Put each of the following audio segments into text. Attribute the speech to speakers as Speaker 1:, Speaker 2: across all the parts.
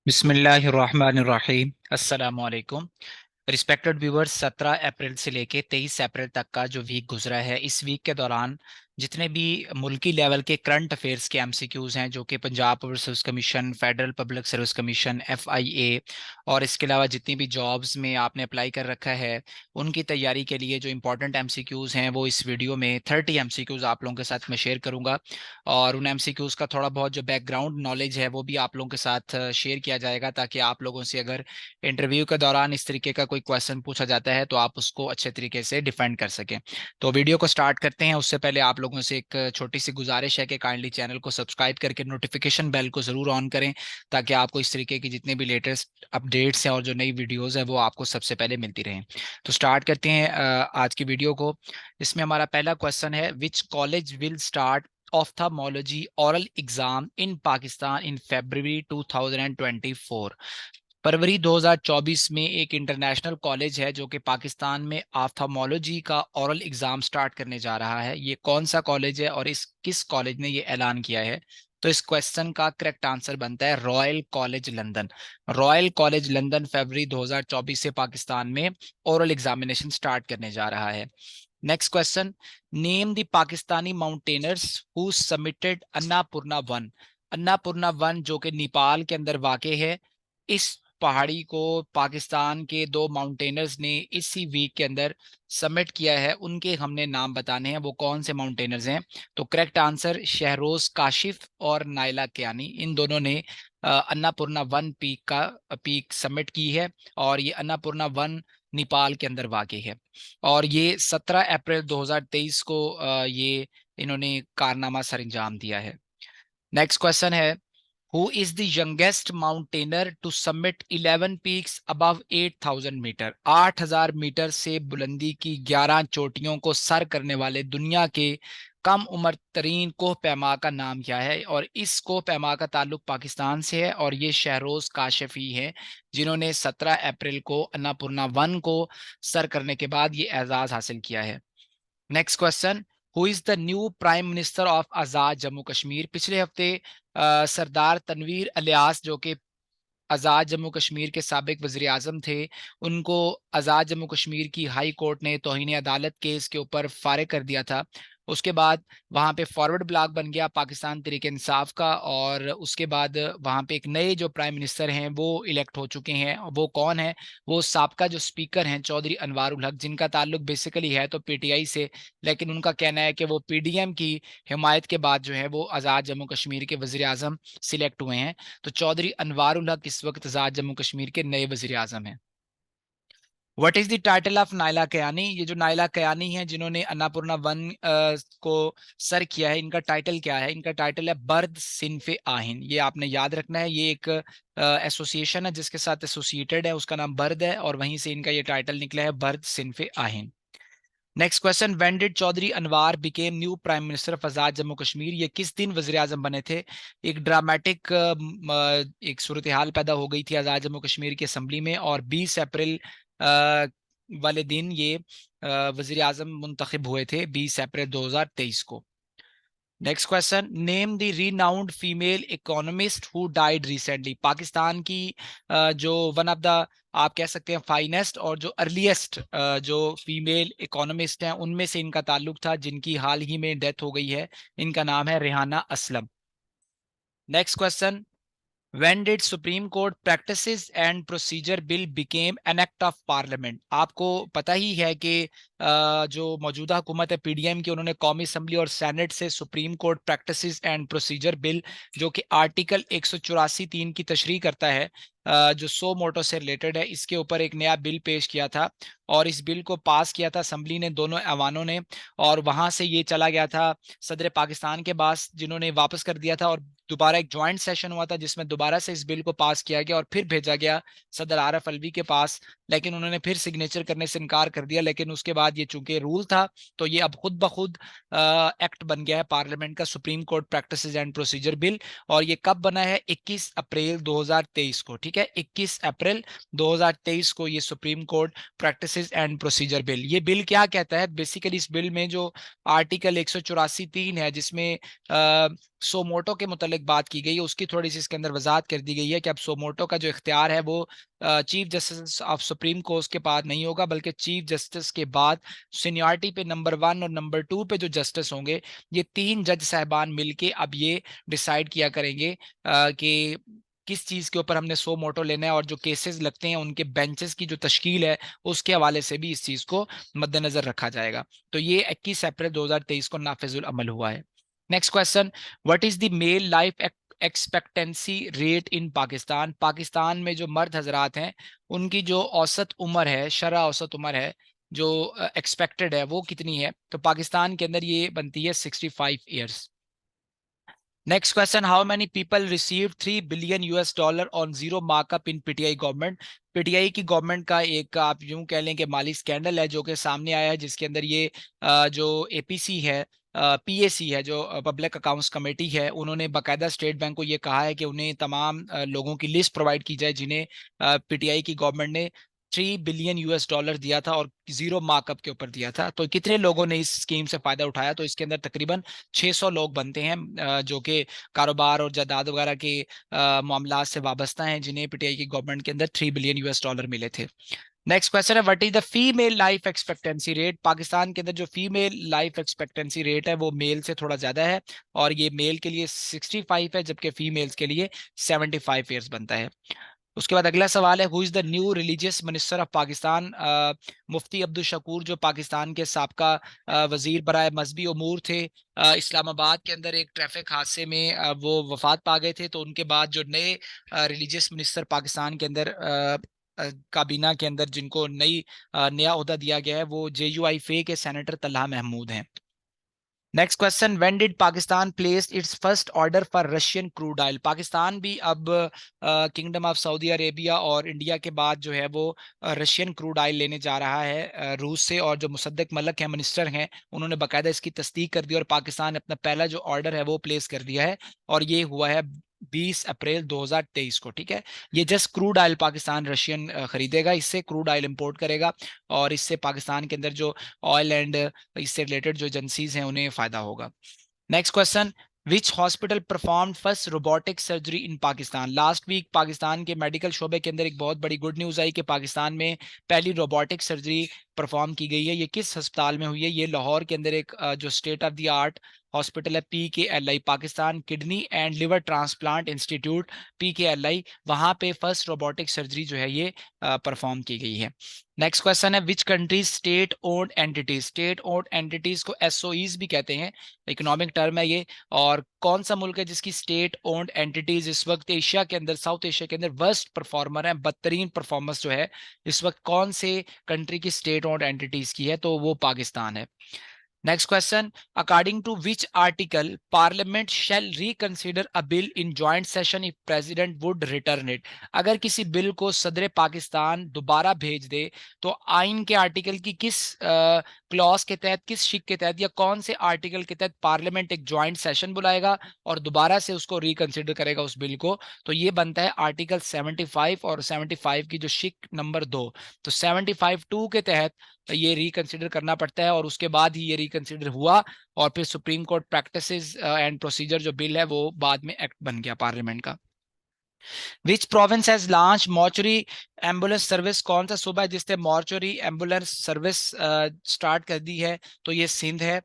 Speaker 1: बिस्मिल्लाहिर्रहमानिर्रहीम अस्सलाम वालेकुम। रिस्पेक्टेड व्यूवर्स, 17 अप्रैल से लेके 23 अप्रैल तक का जो वीक गुजरा है, इस वीक के दौरान जितने भी मुल्की लेवल के करंट अफेयर्स के एमसीक्यूज हैं, जो कि Punjab public service commission, federal public service commission, FIA और इसके अलावा जितनी भी जॉब्स में आपने अप्लाई कर रखा है, उनकी तैयारी के लिए जो इंपॉर्टेंट एमसीक्यूज हैं वो इस वीडियो में 30 एमसीक्यूज आप लोगों के साथ मैं शेयर करूंगा। और उन एमसीक्यूज का थोड़ा बहुत जो बैकग्राउंड नॉलेज है वो भी आप लोगों के साथ शेयर किया जाएगा, ताकि आप लोगों से अगर इंटरव्यू के दौरान इस तरीके का कोई क्वेश्चन पूछा जाता है तो आप उसको अच्छे तरीके से डिफेंड कर सकें। तो वीडियो को स्टार्ट करते हैं। उससे पहले आप लोगों से एक छोटी सी गुजारिश है कि काइंडली चैनल को सब्सक्राइब करके नोटिफिकेशन बेल को जरूर ऑन करें, ताकि आपको इस तरीके की जितने भी लेटेस्ट अपडेट्स हैं और जो नई वीडियोस हैं वो आपको सबसे पहले मिलती रहें। तो स्टार्ट करते हैं आज की वीडियो को। इसमें हमारा पहला क्वेश्चन है, which college will start ophthalmology oral exam in Pakistan in February 2024। फरवरी 2024 में एक इंटरनेशनल कॉलेज है जो कि पाकिस्तान में ऑप्थेल्मोलॉजी का ओरल एग्जाम स्टार्ट करने जा रहा है। ये कौन सा कॉलेज है और इस किस कॉलेज ने ये ऐलान किया है? तो इस क्वेश्चन का करेक्ट आंसर बनता है Royal College London. Royal College London फरवरी 2024 से पाकिस्तान में ओरल एग्जामिनेशन स्टार्ट करने जा रहा है। Next question, name the Pakistani mountaineers who submitted Annapurna one. Annapurna one जो कि नेपाल के अंदर वाक़ है, इस पहाड़ी को पाकिस्तान के दो माउंटेनर्स ने इसी वीक के अंदर सबमिट किया है। उनके हमने नाम बताने हैं, वो कौन से माउंटेनर्स हैं? तो करेक्ट आंसर शहरोज काशिफ और नाइला कियानी, इन दोनों ने अन्नापूर्णा वन पीक सबमिट की है। और ये अन्नापूर्णा वन नेपाल के अंदर वाक़ है। और ये 17 अप्रैल 2023 को ये इन्होंने कारनामा सर अंजाम दिया है। नेक्स्ट क्वेश्चन है, Who is the youngest mountaineer to summit 11 peaks above 8,000 metre? 8,000 metre से बुलंदी की 11 चोटियों को सर करने वाले दुनिया के कम उम्र तरीन कोह पैमा का नाम क्या है? और इस कोह पैमा का ताल्लुक पाकिस्तान से है और ये शहरोज काशफी है, जिन्होंने 17 अप्रैल को अन्नापूर्णा वन को सर करने के बाद ये एजाज हासिल किया है। Next question, who is the new prime minister of Azad Jammu Kashmir? पिछले हफ्ते सरदार तनवीर अलियास, जो कि आज़ाद जम्मू कश्मीर के साबिक वज़ीर आज़म थे, उनको आज़ाद जम्मू कश्मीर की हाई कोर्ट ने तौहीन अदालत केस के ऊपर फारिग कर दिया था। उसके बाद वहाँ पे फॉरवर्ड ब्लॉक बन गया पाकिस्तान तरीके इंसाफ का, और उसके बाद वहाँ पे एक नए जो प्राइम मिनिस्टर हैं वो इलेक्ट हो चुके हैं। वो कौन है? वो साबका जो स्पीकर हैं चौधरी अनवार उल हक, जिनका ताल्लुक बेसिकली है तो पीटीआई से, लेकिन उनका कहना है कि वो पीडीएम की हिमायत के बाद जो है वो आज़ाद जम्मू कश्मीर के वज़ीर आज़म सिलेक्ट हुए हैं। तो चौधरी अनवार उल हक इस वक्त आजाद जम्मू कश्मीर के नए वजीर आजम हैं। What is the title of Naila Kayani? ये जो नाइला कयानी है जिन्होंने अन्नापूर्णा वन को सर किया है, इनका टाइटल क्या है? इनका टाइटल है बर्द सिनफे आहिन। ये आपने याद रखना है, ये एक एसोसिएशन है जिसके साथ एसोसिएटेड है, उसका नाम बर्द है और वहीं से इनका ये टाइटल निकला है बर्द सिनफे आहिन। Next question, when did Chaudhry Anwar became new prime minister of Azad Jammu Kashmir? ये किस दिन वजीर आजम बने थे? एक ड्रामेटिक एक सूरत हाल पैदा हो गई थी आजाद जम्मू कश्मीर की असम्बली में, और 20 अप्रैल वाले दिन ये वजीर आजम मुंतखब हुए थे, 20 अप्रैल 2023 को। Next question, name the renowned female economist who died recently? Pakistan की जो वन ऑफ द, आप कह सकते हैं, फाइनेस्ट और जो अर्लीस्ट जो फीमेल इकोनॉमिस्ट हैं, उनमें से इनका ताल्लुक था, जिनकी हाल ही में डेथ हो गई है। इनका नाम है Rehana Aslam. Next question, When did Supreme Court Practices and Procedure Bill became an act of parliament? आपको पता ही है कि जो मौजूदा हुकूमत है पीडीएम की, उन्होंने कौमी असम्बली और सेनेट से supreme court practices and procedure bill, जो कि आर्टिकल 184(3) की तशरीह करता है, जो सो मोटो से रिलेटेड है, इसके ऊपर एक नया बिल पेश किया था। और इस बिल को पास किया था असम्बली ने, दोनों ऐवानों ने, और वहां से ये चला गया था सदर पाकिस्तान के पास, जिन्होंने वापस कर दिया था। और दोबारा एक ज्वाइंट सेशन हुआ था जिसमें दोबारा से इस बिल को पास किया गया और फिर भेजा गया सदर आरफ अलवी के पास, लेकिन उन्होंने फिर सिग्नेचर करने से इनकार कर दिया। लेकिन उसके बाद ये चूंकि रूल था तो ये अब खुद ब खुद एक्ट बन गया है पार्लियामेंट का, supreme court practices and procedure bill. और ये कब बना है? 21 अप्रैल 2023 को, ठीक है, 21 अप्रैल 2023 को ये supreme court practices and procedure bill. ये बिल क्या कहता है बेसिकली? इस बिल में जो आर्टिकल 184(3) है, जिसमें सोमोटो के मुतालिक बात की गई है, उसकी थोड़ी सी इसके अंदर वजाहत कर दी गई है कि अब सोमोटो का जो इख्तियार है वो chief justice of supreme court के बाद नहीं होगा, बल्कि चीफ जस्टिस के बाद सीनियरिटी पे नंबर 1 और नंबर 2 पे जो जस्टिस होंगे, ये 3 जज साहबान मिलके अब ये डिसाइड किया करेंगे कि किस चीज के ऊपर हमने सो मोटो लेना है, और जो केसेस लगते हैं उनके बेंचेस की जो तश्कील है उसके हवाले से भी इस चीज को मद्देनजर रखा जाएगा। तो ये 21 अप्रैल 2023 को नाफिजुल अमल हुआ है। Next question, what is the male life expectancy rate in Pakistan? Pakistan में जो मर्द हजरात हैं उनकी जो औसत उम्र है, शरह औसत उम्र है जो एक्सपेक्टेड है वो कितनी है? तो पाकिस्तान के अंदर ये बनती है 65 years. Next question, how many people receive $3 billion on zero markup in PTI government? PTI की गवर्नमेंट का एक आप यूं कह लें कि माली स्कैंडल है जो कि सामने आया है, जिसके अंदर ये जो एपीसी है, पीएसी है, जो पब्लिक अकाउंट्स कमेटी है, उन्होंने बाकायदा स्टेट बैंक को ये कहा है कि उन्हें तमाम लोगों की लिस्ट प्रोवाइड की जाए जिन्हें पीटीआई की गवर्नमेंट ने $3 बिलियन दिया था और जीरो मार्कअप के ऊपर दिया था। तो कितने लोगों ने इस स्कीम से फायदा उठाया? तो इसके अंदर तकरीबन 600 लोग बनते हैं जो कि कारोबार और जायदाद वगैरह के मामला से वाबस्ता हैं, जिन्हें पीटीआई की गवर्नमेंट के अंदर $3 बिलियन मिले थे। नेक्स्ट क्वेश्चन है, what is the female life expectancy rate? Pakistan के अंदर जो फीमेल लाइफ एक्सपेक्टेंसी रेट है वो मेल से थोड़ा ज्यादा है, और ये मेल के लिए 65 है जबकि फीमेल्स के लिए 75 ईयर्स बनता है। उसके बाद अगला सवाल है, who is the new religious minister of Pakistan? Mufti Abdul Shakoor जो पाकिस्तान के साबका वजीर बराए मजहबी उमूर थे, इस्लामाबाद के अंदर एक ट्रैफिक हादसे में वो वफात पा गए थे। तो उनके बाद जो नए रिलीजियस मिनिस्टर पाकिस्तान के अंदर काबीना के अंदर जिनको नया ओहदा दिया गया है वो JUIFA के सेनेटर तल्हा महमूद हैं। Next question, when did Pakistan place it's first order for Russian crude oil? Pakistan भी अब किंगडम ऑफ सऊदी अरेबिया और इंडिया के बाद जो है वो रशियन क्रूड ऑयल लेने जा रहा है रूस से, और जो मुसद्दक मलक है, मिनिस्टर हैं, उन्होंने बाकायदा इसकी तस्दीक कर दी और पाकिस्तान ने अपना पहला जो ऑर्डर है वो प्लेस कर दिया है, और ये हुआ है 20 अप्रैल 2023 को, ठीक है। ये just crude oil Pakistan Russian खरीदेगा, इससे क्रूड ऑयल इंपोर्ट करेगा, और इससे पाकिस्तान के अंदर जो ऑयल एंड इससे रिलेटेड जो एजेंसीज हैं उन्हें फायदा होगा। Next question, which hospital perform first robotic surgery in Pakistan? Last week Pakistan के मेडिकल शोबे के अंदर एक बहुत बड़ी गुड न्यूज आई कि पाकिस्तान में पहली रोबोटिक सर्जरी परफॉर्म की गई है। ये किस अस्पताल में हुई है? ये लाहौर के अंदर एक जो state of the art hospital है, PKLI, Pakistan kidney and liver transplant institute, PKLI, वहां पे फर्स्ट रोबोटिक सर्जरी जो है ये परफॉर्म की गई है। नेक्स्ट क्वेश्चन है, which countries state owned entities? State owned entities को SOEs भी कहते हैं, इकोनॉमिक टर्म है ये। और कौन सा मुल्क है जिसकी स्टेट ओन्ड एंटिटीज इस वक्त एशिया के अंदर, साउथ एशिया के अंदर वर्स्ट परफॉर्मर है, बदतरीन परफॉर्मेंस जो है इस वक्त कौन से कंट्री की स्टेट ओन्ड एंटिटीज की है? तो वो पाकिस्तान है। Next question, according to which article parliament shall reconsider a bill in joint session if president would return it? अगर किसी बिल को सदर पाकिस्तान दोबारा भेज दे तो आइन के आर्टिकल की किस क्लॉज के तहत, किस शिक के तहत, या कौन से आर्टिकल के तहत पार्लियामेंट एक जॉइंट सेशन बुलाएगा और दोबारा से उसको रिकंसिडर करेगा उस बिल को? तो ये बनता है आर्टिकल 75 और 75 की जो शिक नंबर 2। तो 75(2) के तहत ये रिकंसिडर करना पड़ता है, और उसके बाद ही ये रिकंसिडर हुआ, और फिर supreme court practices and procedure जो बिल है वो बाद में एक्ट बन गया पार्लियामेंट का। विच province has launch mortuary ambulance service? कौन सा सूबा है जिसने मॉर्चरी एम्बुलेंस सर्विस स्टार्ट कर दी है? तो ये सिंध है।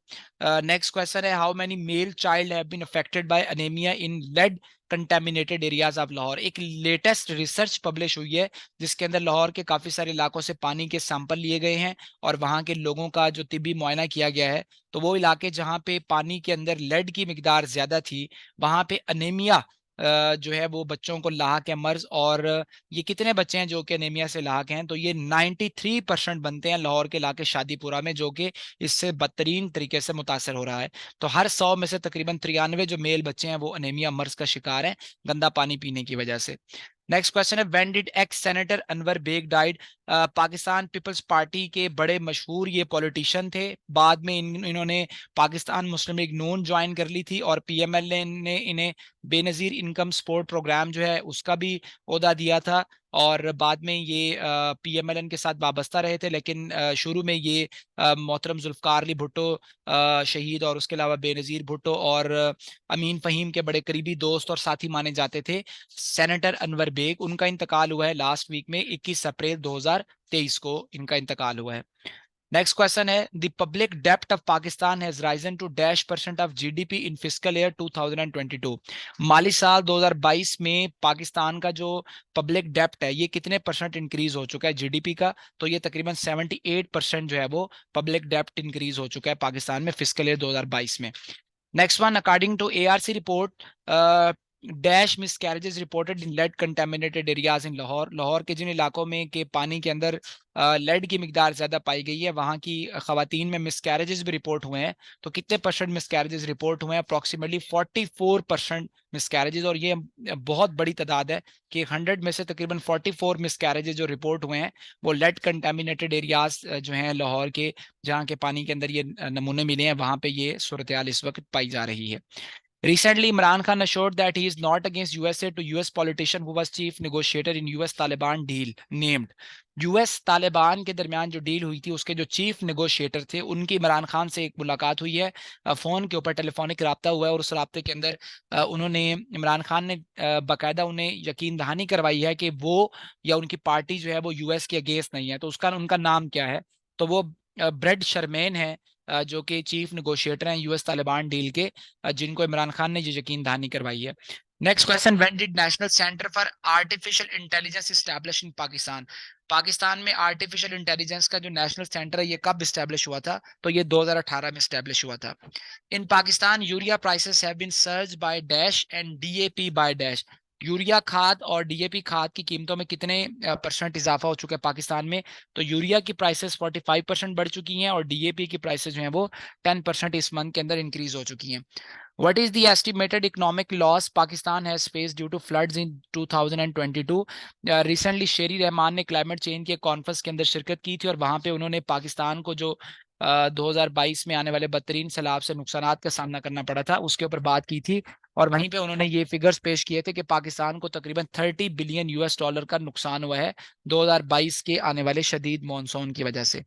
Speaker 1: नेक्स्ट क्वेश्चन है, how many male child have been affected by anaemia in lead contaminated areas of Lahore? एक लेटेस्ट रिसर्च पब्लिश हुई है जिसके अंदर लाहौर के काफी सारे इलाकों से पानी के सैंपल लिए गए हैं और वहां के लोगों का जो तिब्बी मुआयना किया गया है। तो वो इलाके जहाँ पे पानी के अंदर लेड की मिकदार ज्यादा थी, वहां पे अनेमिया जो है वो बच्चों को लाक है मर्ज। और ये कितने बच्चे हैं जो कि एनीमिया से लाक हैं? तो ये 93% बनते हैं लाहौर के इलाके शादीपुरा में, जो कि इससे बदतरीन तरीके से मुतासर हो रहा है। तो हर 100 में से तकरीबन 93 जो मेल बच्चे हैं वो एनीमिया मर्ज का शिकार हैं, गंदा पानी पीने की वजह से। नेक्स्ट क्वेश्चन है, when did ex senator Anwar Baig died? Pakistan Peoples Party के बड़े मशहूर ये पॉलिटिशियन थे। बाद में इन्होंने पाकिस्तान मुस्लिम लीग नून ज्वाइन कर ली थी और पीएमएल ने इन्हें बेनजीर इनकम सपोर्ट प्रोग्राम जो है उसका भी ओहदा दिया था। और बाद में ये पीएमएलएन के साथ वाबस्ता रहे थे, लेकिन शुरू में ये मोहतरम जुल्फकार अली भुट्टो शहीद और उसके अलावा बेनजीर भुट्टो और अमीन फहीम के बड़े करीबी दोस्त और साथी माने जाते थे। सेनेटर अनवर बेग, उनका इंतकाल हुआ है लास्ट वीक में, 21 अप्रैल 2023 को इनका इंतकाल हुआ है। नेक्स्ट क्वेश्चन है, द पब्लिक डेप्ट of Pakistan has risen to dash percent of GDP in fiscal year 2022। माली साल 2022 में पाकिस्तान का जो पब्लिक डेप्ट है ये कितने परसेंट इंक्रीज हो चुका है जीडीपी का? तो ये तकरीबन 78% जो है वो पब्लिक डेप्ट इंक्रीज हो चुका है पाकिस्तान में फिस्कल ईयर 2022 में। Next one, according to ARC report, dash miscarriages reported in lead contaminated areas in Lahore. Lahore के जिन इलाकों में के पानी के अंदर लेड की मिकदार ज्यादा पाई गई है वहां की खवातीन में मिसकैरेजेस भी रिपोर्ट हुए हैं। तो कितने परसेंट मिसकैरेजेस रिपोर्ट हुए हैं? Approximately 44% miscarriages. और ये बहुत बड़ी तादाद है कि 100 में से तकरीबन 44 मिसकैरेजेस जो रिपोर्ट हुए हैं वो लेड कंटेमिनेटेड एरियाज जो हैं लाहौर के, जहाँ के पानी के अंदर ये नमूने मिले हैं, वहां पे ये सूरत हाल इस वक्त पाई जा रही है। Recently, Imran Khan assured that he is not against USA to US politician who was chief negotiator in US Taliban deal named। US Taliban के दरमियान जो डील हुई थी उसके जो चीफ नेगोशिएटर थे उनकी इमरान खान से एक मुलाकात हुई है, फोन के ऊपर टेलीफोनिक रब्ता हुआ है और उस रब्ते के अंदर उन्होंने इमरान खान ने बाकायदा उन्हें यकीन दहानी करवाई है कि वो या उनकी पार्टी जो है वो यूएस के अगेंस्ट नहीं है। तो उसका उनका नाम क्या है? तो वो ब्रेड शर्मेन है, जो कि चीफ नेगोशिएटर हैं यूएस तालिबान डील के, जिनको इमरान खान ने ये यकीन दहानी करवाई है। Next question, when did national centre for artificial intelligence establish in Pakistan? Pakistan में आर्टिफिशियल इंटेलिजेंस का जो नेशनल सेंटर है ये कब इस्टेब्लिश हुआ था? तो ये 2018 में इस्टेब्लिश हुआ था। In Pakistan urea prices have been surge by dash and DAP by dash. Urea खाद और डीएपी खाद की कीमतों में कितने परसेंट इजाफा हो चुका है पाकिस्तान में? तो यूरिया की प्राइसेस 45% बढ़ चुकी हैं और डीएपी की प्राइसेस जो हैं वो 10% इस मंथ के अंदर इंक्रीज हो चुकी हैं। What is the estimated economic loss Pakistan has faced due to floods in 2022? Recently शेरी रहमान ने क्लाइमेट चेंज के कॉन्फ्रेंस के अंदर शिरकत की थी और वहां पे उन्होंने पाकिस्तान को जो 2022 में आने वाले बदतरीन सैलाब से नुकसानात का सामना करना पड़ा था उसके ऊपर बात की थी। और वहीं पे उन्होंने ये फिगर्स पेश किए थे कि पाकिस्तान को तकरीबन 30 बिलियन यूएस डॉलर का नुकसान हुआ है 2022 के आने वाले शदीद मॉनसून की वजह से।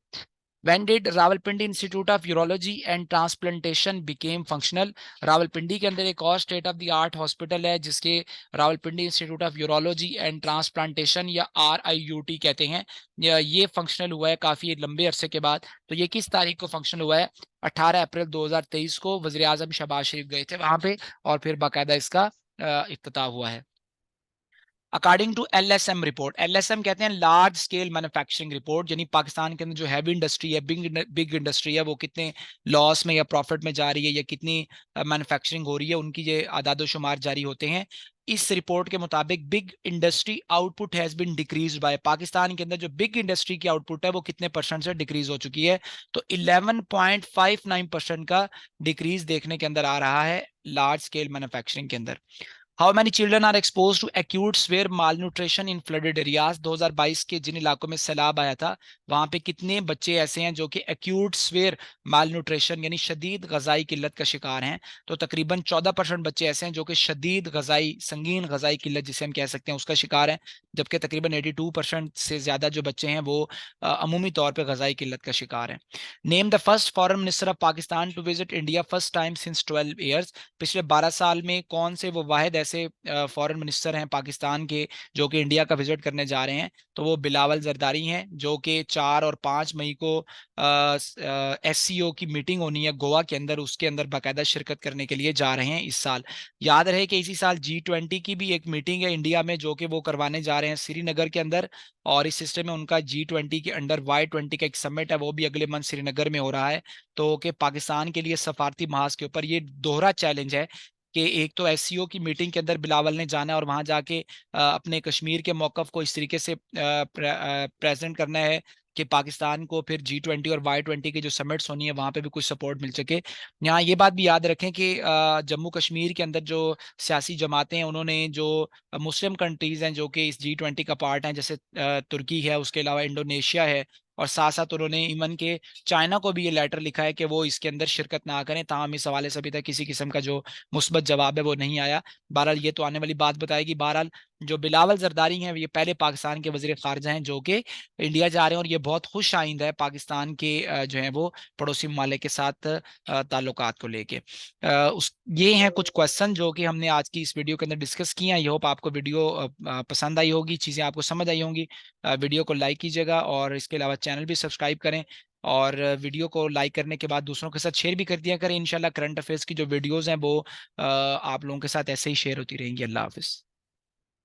Speaker 1: When did Rawalpindi institute of urology and transplantation became functional? Rawalpindi के अंदर एक और state of the art hospital है जिसके Rawalpindi institute of urology and transplantation या RIUT कहते हैं। ये फंक्शनल हुआ है काफी लंबे अरसे के बाद। तो ये किस तारीख को फंक्शनल हुआ है? 18 अप्रैल 2023 को वजीर आजम शहबाज शरीफ गए थे वहां पे और फिर बाकायदा इसका इफ्तिताह हुआ है। According to LSM report, LSM कहते हैं लार्ज स्केल मैन्युफैक्चरिंग रिपोर्ट, यानी पाकिस्तान के अंदर जो हैवी इंडस्ट्री है, बिग इंडस्ट्री है, वो कितने लॉस में या प्रॉफिट में जा रही है या कितनी मैन्युफैक्चरिंग हो रही है, उनकी ये आदाद शुमार जारी होते हैं। इस रिपोर्ट के मुताबिक big industry output has been decrease by, Pakistan के अंदर जो बिग इंडस्ट्री की आउटपुट है वो कितने परसेंट से डिक्रीज हो चुकी है? तो 11.59% का डिक्रीज देखने के अंदर आ रहा है लार्ज स्केल मैन्युफैक्चरिंग के अंदर। How many children are expose to acute severe malnutrition in flooded areas? 2022 के जिन इलाकों में सैलाब आया था वहां पे कितने बच्चे ऐसे हैं जो कि एक्यूट स्वेयर माल न्यूट्रिशन यानी शदीद गजाई किल्लत का शिकार हैं? तो तकरीबन 14% बच्चे ऐसे हैं जो कि शदीद गजाई, संगीन गजाई किल्लत जिसे हम कह सकते हैं उसका शिकार हैं, जबकि तकरीबन 82% से ज्यादा जो बच्चे हैं वो अमूमी तौर पर गजाई किल्लत का शिकार हैं। Name the first foreign minister of Pakistan to visit India first time since 12 years. पिछले 12 साल में कौन से वो वाहिद ऐसे फॉरेन मिनिस्टर हैं पाकिस्तान के जो कि इंडिया का विजिट करने जा रहे हैं? तो वो बिलावल जरदारी हैं जो कि 4 और 5 मई को SCO की मीटिंग होनी है गोवा के अंदर, उसके अंदर बाकायदा शिरकत करने के लिए जा रहे हैं इस साल। याद रहे कि इसी साल G20 की भी एक मीटिंग है इंडिया में जो कि वो करवाने जा रहे हैं श्रीनगर के अंदर, और इस सिस्टम में उनका G20 के अंडर Y20 का एक समिट है वो भी अगले मंथ श्रीनगर में हो रहा है। तो कि पाकिस्तान के लिए सफारती महाज के ऊपर ये दोहरा चैलेंज है कि एक तो SCO की मीटिंग के अंदर बिलावल ने जाना है और वहां जाके अपने कश्मीर के मौकफ को इस तरीके से प्रेजेंट करना है कि पाकिस्तान को फिर G20 और Y20 की जो समिट्स होनी है वहां पे भी कुछ सपोर्ट मिल सके। यहाँ ये बात भी याद रखें कि जम्मू कश्मीर के अंदर जो सियासी जमातें हैं, उन्होंने जो मुस्लिम कंट्रीज हैं जो कि इस G20 का पार्ट हैं, जैसे तुर्की है, उसके अलावा इंडोनेशिया है, और साथ साथ उन्होंने इमन के चाइना को भी ये लेटर लिखा है कि वो इसके अंदर शिरकत ना करें। ताहम इस हवाले से अभी तक किसी किस्म का जो मुस्बत जवाब है वो नहीं आया। बहरहाल ये तो आने वाली बात बताएगी। बहरहाल जो बिलावल जरदारी हैं, ये पहले पाकिस्तान के वजीर खारजा हैं जो कि इंडिया जा रहे हैं, और ये बहुत खुश आइंद है पाकिस्तान के जो है वो पड़ोसी ममालिक के साथ ताल्लुकात को लेके। उस ये हैं कुछ क्वेश्चन जो कि हमने आज की इस वीडियो के अंदर डिस्कस किए हैं। आई होप आपको वीडियो पसंद आई होगी, चीज़ें आपको समझ आई होंगी। वीडियो को लाइक कीजिएगा और इसके अलावा चैनल भी सब्सक्राइब करें, और वीडियो को लाइक करने के बाद दूसरों के साथ शेयर भी कर दिया करें। इंशाल्लाह करंट अफेयर्स की जो वीडियोस हैं वो आप लोगों के साथ ऐसे ही शेयर होती रहेंगी। अल्लाह हाफिज़।